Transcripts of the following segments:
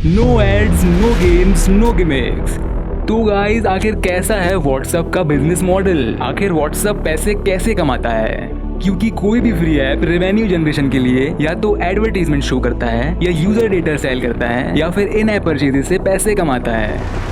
No ads, no games, no gimmicks. तो guys, आखिर कैसा है व्हाट्सएप का बिजनेस मॉडल? आखिर व्हाट्सएप पैसे कैसे कमाता है? क्योंकि कोई भी फ्री ऐप रेवेन्यू जनरेशन के लिए या तो एडवर्टाइजमेंट शो करता है, या यूजर डेटा सेल करता है, या फिर इन ऐप परचेज से पैसे कमाता है।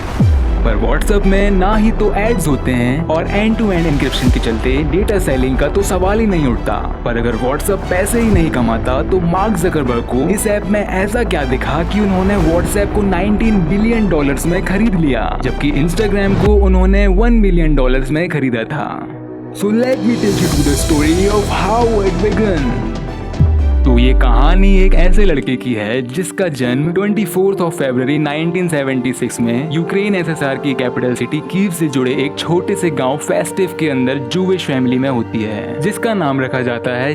पर व्हाट्सएप में ना ही तो एड्स होते हैं और एंड टू एंड एन्क्रिप्शन के चलते डेटा सेलिंग का तो सवाल ही नहीं उठता। पर अगर व्हाट्सएप पैसे ही नहीं कमाता तो मार्क जकरबर्ग को इस ऐप में ऐसा क्या दिखा कि उन्होंने व्हाट्सएप को $19 बिलियन में खरीद लिया, जबकि इंस्टाग्राम को उन्होंने $1 बिलियन में खरीदा था। So let me take you to the story of how it began. तो ये कहानी एक ऐसे लड़के की है जिसका जन्म 24 फरवरी 1976 में यूक्रेन एसएसआर की कैपिटल सिटी कीव से जुड़े एक छोटे से गांव फेस्टिव के अंदर जूविश फैमिली में होती है, जिसका नाम रखा जाता है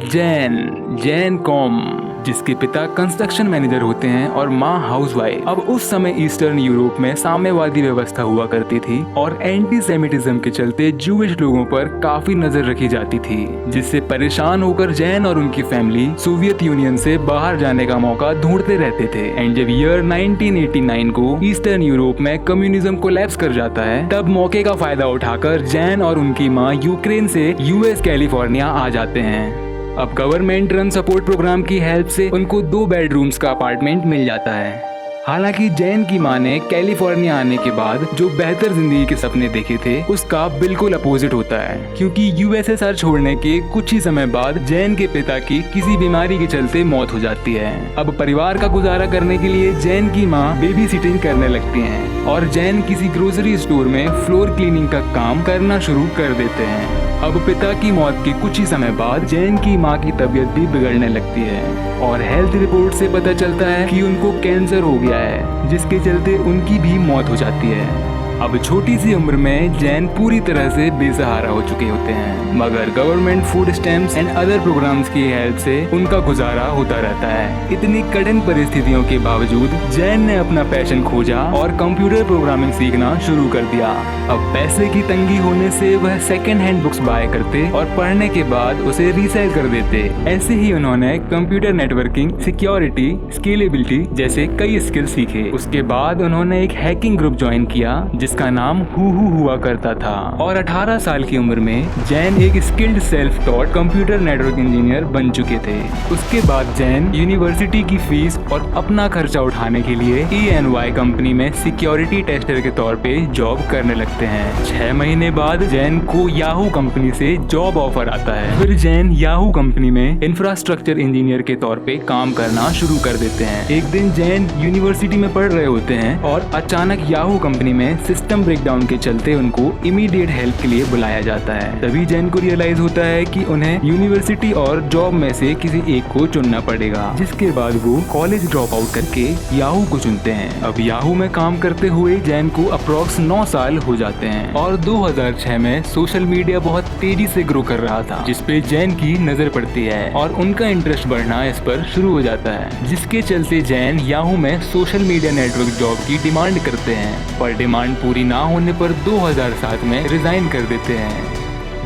जैन कॉम, जिसके पिता कंस्ट्रक्शन मैनेजर होते हैं और माँ हाउसवाइफ। अब उस समय ईस्टर्न यूरोप में साम्यवादी व्यवस्था हुआ करती थी और एंटी सेमिटिज्म के चलते जूविश लोगों पर काफी नजर रखी जाती थी, जिससे परेशान होकर जैन और उनकी फैमिली सोवियत यूनियन से बाहर जाने का मौका ढूंढते रहते थे। एंड जब ईयर 1989 को ईस्टर्न यूरोप में कम्युनिज्म कोलैप्स कर जाता है, तब मौके का फायदा उठाकर जैन और उनकी माँ यूक्रेन से यूएस कैलिफोर्निया आ जाते हैं। अब गवर्नमेंट रन सपोर्ट प्रोग्राम की हेल्प से उनको 2 बेडरूम्स का अपार्टमेंट मिल जाता है। हालांकि जैन की मां ने कैलिफोर्निया आने के बाद जो बेहतर जिंदगी के सपने देखे थे उसका बिल्कुल अपोजिट होता है, क्योंकि यूएसएसआर छोड़ने के कुछ ही समय बाद जैन के पिता की किसी बीमारी के चलते मौत हो जाती है। अब परिवार का गुजारा करने के लिए जैन की मां बेबी सिटिंग करने लगती हैं और जैन किसी ग्रोसरी स्टोर में फ्लोर क्लीनिंग का काम करना शुरू कर देते हैं। अब पिता की मौत के कुछ ही समय बाद जैन की मां की तबीयत भी बिगड़ने लगती है और हेल्थ रिपोर्ट से पता चलता है कि उनको कैंसर हो गया है, जिसके चलते उनकी भी मौत हो जाती है। अब छोटी सी उम्र में जैन पूरी तरह से बेसहारा हो चुके होते हैं, मगर government food stamps and other programs की हेल्प से उनका गुजारा होता रहता है। इतनी कठिन परिस्थितियों के बावजूद जैन ने अपना पैशन खोजा और कंप्यूटर प्रोग्रामिंग सीखना शुरू कर दिया। अब पैसे की तंगी होने से वह सेकेंड हैंड बुक्स बाय करते और पढ़ने के बाद उसे रीसेल कर देते। ऐसे ही उन्होंने कंप्यूटर नेटवर्किंग, सिक्योरिटी, स्केलेबिलिटी जैसे कई स्किल सीखे। उसके बाद उन्होंने एक हैकिंग ग्रुप ज्वाइन किया जिसका नाम हुआ करता था, और 18 साल की उम्र में जैन एक skilled self taught computer network engineer बन चुके थे। उसके बाद जैन यूनिवर्सिटी की फीस और अपना खर्चा उठाने के लिए ENY कंपनी में सिक्योरिटी टेस्टर के तौर पे जॉब करने लगते हैं। 6 महीने बाद जैन को याहू कंपनी से जॉब ऑफर आता है। फिर जैन याहू कंपनी में इंफ्रास्ट्रक्चर इंजीनियर के तौर पे काम करना शुरू कर देते हैं। एक दिन जैन यूनिवर्सिटी में पढ़ रहे होते हैं और अचानक याहू कंपनी में सिस्टम ब्रेकडाउन के चलते उनको इमीडिएट हेल्प के लिए बुलाया जाता है। तभी जैन को रियलाइज होता है कि उन्हें यूनिवर्सिटी और जॉब में से किसी एक को चुनना पड़ेगा, जिसके बाद वो कॉलेज ड्रॉप आउट करके याहू को चुनते हैं। अब याहू में काम करते हुए जैन को अप्रोक्स 9 साल हो जाते हैं और 2006 में सोशल मीडिया बहुत तेजी से ग्रो कर रहा था, जिसपे जैन की नजर पड़ती है और उनका इंटरेस्ट बढ़ना इस पर शुरू हो जाता है, जिसके चलते जैन याहू में सोशल मीडिया नेटवर्क जॉब की डिमांड करते हैं। पर डिमांड पूरी ना होने पर 2007 में रिजाइन कर देते हैं।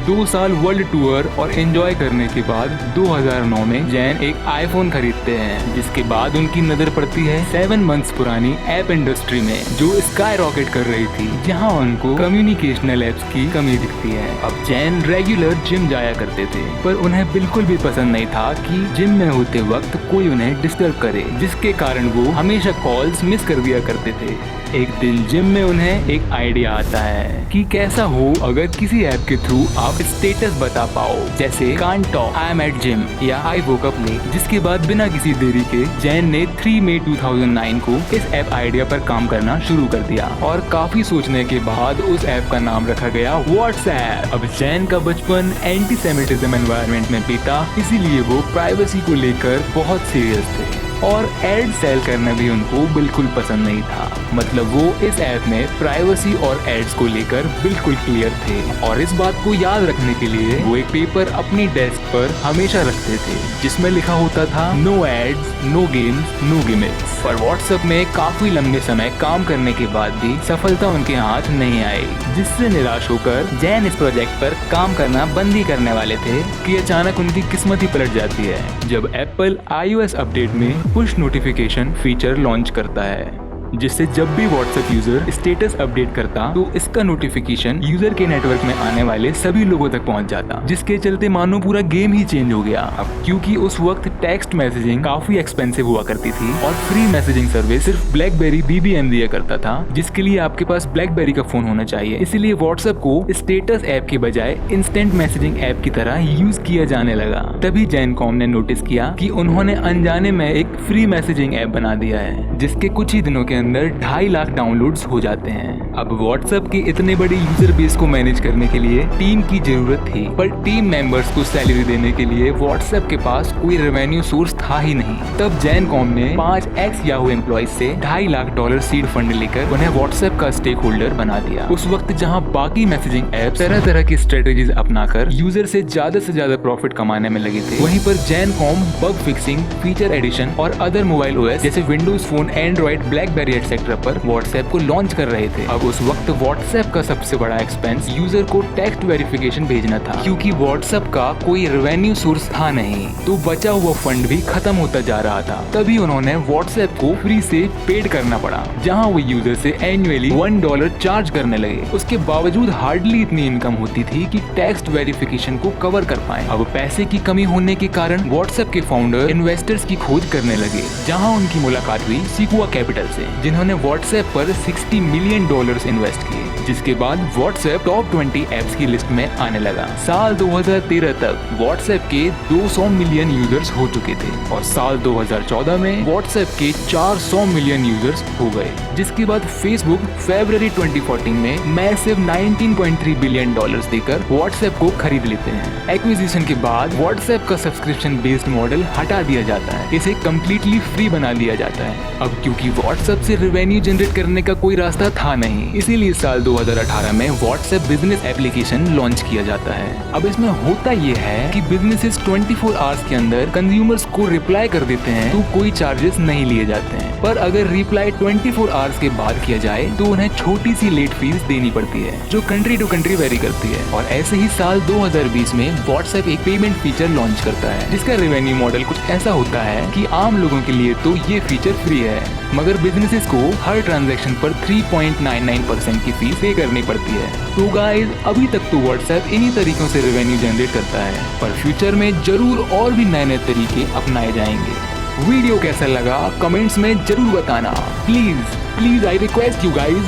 2 साल वर्ल्ड टूर और एंजॉय करने के बाद 2009 में जैन एक आईफोन खरीदते हैं, जिसके बाद उनकी नजर पड़ती है 7 मंथ्स पुरानी ऐप इंडस्ट्री में जो स्काई रॉकेट कर रही थी, जहां उनको कम्युनिकेशनल एप्स की कमी दिखती है। अब जैन रेगुलर जिम जाया करते थे, पर उन्हें बिल्कुल भी पसंद नहीं था कि जिम में होते वक्त कोई उन्हें डिस्टर्ब करे, जिसके कारण वो हमेशा कॉल्स मिस कर दिया करते थे। एक दिन जिम में उन्हें एक आइडिया आता है कि कैसा हो अगर किसी ऐप के थ्रू आप स्टेटस बता पाओ, जैसे can't talk, I am at gym या आई वोक अप लेट। जिसके बाद बिना किसी देरी के जैन ने 3 मई 2009 को इस ऐप आइडिया पर काम करना शुरू कर दिया और काफी सोचने के बाद उस ऐप का नाम रखा गया व्हाट्सएप। अब जैन का बचपन एंटी सेमिटिज्म एनवायरनमेंट में बीता, इसीलिए वो प्राइवेसी को लेकर बहुत सीरियस थे और एड सेल करना भी उनको बिल्कुल पसंद नहीं था। मतलब वो इस ऐप में प्राइवेसी और एड्स को लेकर बिल्कुल क्लियर थे और इस बात को याद रखने के लिए वो एक पेपर अपनी डेस्क पर हमेशा रखते थे जिसमें लिखा होता था no ads, no games, no gimmicks. पर व्हाट्सएप में काफी लंबे समय काम करने के बाद भी सफलता उनके हाथ नहीं आई, जिससे निराश होकर जैन इस प्रोजेक्ट पर काम करना बंद ही करने वाले थे कि अचानक उनकी किस्मत ही पलट जाती है जब एप्पल iOS अपडेट में पुश नोटिफिकेशन फीचर लॉन्च करता है, जिससे जब भी व्हाट्सएप यूजर स्टेटस अपडेट करता तो इसका नोटिफिकेशन यूजर के नेटवर्क में आने वाले सभी लोगों तक पहुंच जाता, जिसके चलते मानो पूरा गेम ही चेंज हो गया। अब क्योंकि उस वक्त टेक्स्ट मैसेजिंग काफी एक्सपेंसिव हुआ करती थी और फ्री मैसेजिंग सर्विस सिर्फ ब्लैकबेरी BBM दिया करता था, जिसके लिए आपके पास ब्लैकबेरी का फोन होना चाहिए, इसीलिए व्हाट्सएप को स्टेटस ऐप के बजाय इंस्टेंट मैसेजिंग ऐप की तरह यूज किया जाने लगा। तभी जैनकॉम ने नोटिस किया कि उन्होंने अनजाने में एक फ्री मैसेजिंग ऐप बना दिया है, जिसके कुछ ही दिनों के अंदर 2.5 लाख डाउनलोड्स हो जाते हैं। अब व्हाट्सएप की इतने बड़ी यूजर बेस को मैनेज करने के लिए टीम की जरूरत थी, पर टीम मेंबर्स को सैलरी देने के लिए व्हाट्सएप के पास कोई रेवेन्यू सोर्स था ही नहीं। तब जैनकॉम ने 5 एक्स याहू एम्प्लॉइज से $2.5 लाख सीड फंड लेकर उन्हें व्हाट्सएप का स्टेक होल्डर बना दिया। उस वक्त जहां बाकी मैसेजिंग ऐप्स तरह तरह की स्ट्रेटेजीज अपनाकर यूजर से ज्यादा प्रॉफिट कमाने में लगे थे, वहीं पर जैनकॉम बग फिक्सिंग, फीचर एडिशन और अदर मोबाइल ओएस जैसे Windows phone, Android, blackberry etcetera पर व्हाट्सएप को लॉन्च कर रहे थे। अब उस वक्त व्हाट्सएप का सबसे बड़ा एक्सपेंस यूजर को टेक्स्ट वेरिफिकेशन भेजना था, क्योंकि व्हाट्सएप का कोई रेवेन्यू सोर्स था नहीं, तो बचा हुआ फंड भी खत्म होता जा रहा था। तभी उन्होंने व्हाट्सएप को फ्री से पेड करना पड़ा, जहां वो यूजर से एनुअली $1 चार्ज करने लगे। उसके बावजूद हार्डली इतनी इनकम होती थी कि टेक्स्ट वेरिफिकेशन को कवर कर पाए। अब पैसे की कमी होने के कारण व्हाट्सएप के फाउंडर इन्वेस्टर्स की खोज करने लगे, जहां उनकी मुलाकात हुई सिकुआ कैपिटल से, जिन्होंने व्हाट्सएप पर $60 मिलियन इन्वेस्ट किए, जिसके बाद व्हाट्सएप टॉप 20 एप्स की लिस्ट में आने लगा। साल 2013 तक व्हाट्सएप के 200 मिलियन यूजर्स हो चुके थे और साल 2014 में व्हाट्सएप के 400 मिलियन यूजर्स हो गए, जिसके बाद फेसबुक फरवरी 2014 में मैसिव $19.3 बिलियन देकर व्हाट्सएप को खरीद लेते हैं। एक्विजिशन के बाद व्हाट्सएप का सब्सक्रिप्शन बेस्ड मॉडल हटा दिया जाता है, इसे कम्प्लीटली फ्री बना दिया जाता है। अब क्योंकि व्हाट्सएप से रेवेन्यू जनरेट करने का कोई रास्ता था नहीं, इसीलिए साल 2018 में व्हाट्सएप बिजनेस एप्लीकेशन लॉन्च किया जाता है। अब इसमें होता यह है कि बिजनेसेस 24 आवर्स के अंदर कंज्यूमर्स को रिप्लाई कर देते हैं तो कोई चार्जेस नहीं लिए जाते हैं, पर अगर रिप्लाई 24 आवर्स के बाद किया जाए तो उन्हें छोटी सी लेट फीस देनी पड़ती है, जो कंट्री टू कंट्री वेरी करती है। और ऐसे ही साल 2020 में व्हाट्सएप एक पेमेंट फीचर लॉन्च करता है, जिसका रेवेन्यू मॉडल कुछ ऐसा होता है कि आम लोगों के लिए तो ये फीचर फ्री है, मगर बिजनेसेस को हर ट्रांजैक्शन पर 3.99% की फीस पे करनी पड़ती है। तो गाइस, अभी तक तो व्हाट्सएप इन्हीं तरीकों से रेवेन्यू जनरेट करता है, पर फ्यूचर में जरूर और भी नए तरीके अपनाए जाएंगे। वीडियो कैसा लगा कमेंट्स में जरूर बताना। Please I request you guys,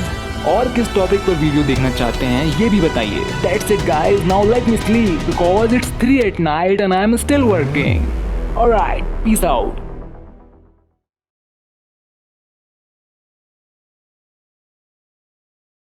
और किस टॉपिक पर वीडियो देखना चाहते हैं ये भी बताइए। That's it guys, now let me sleep because it's 3 at night and I'm still working. Alright, peace out.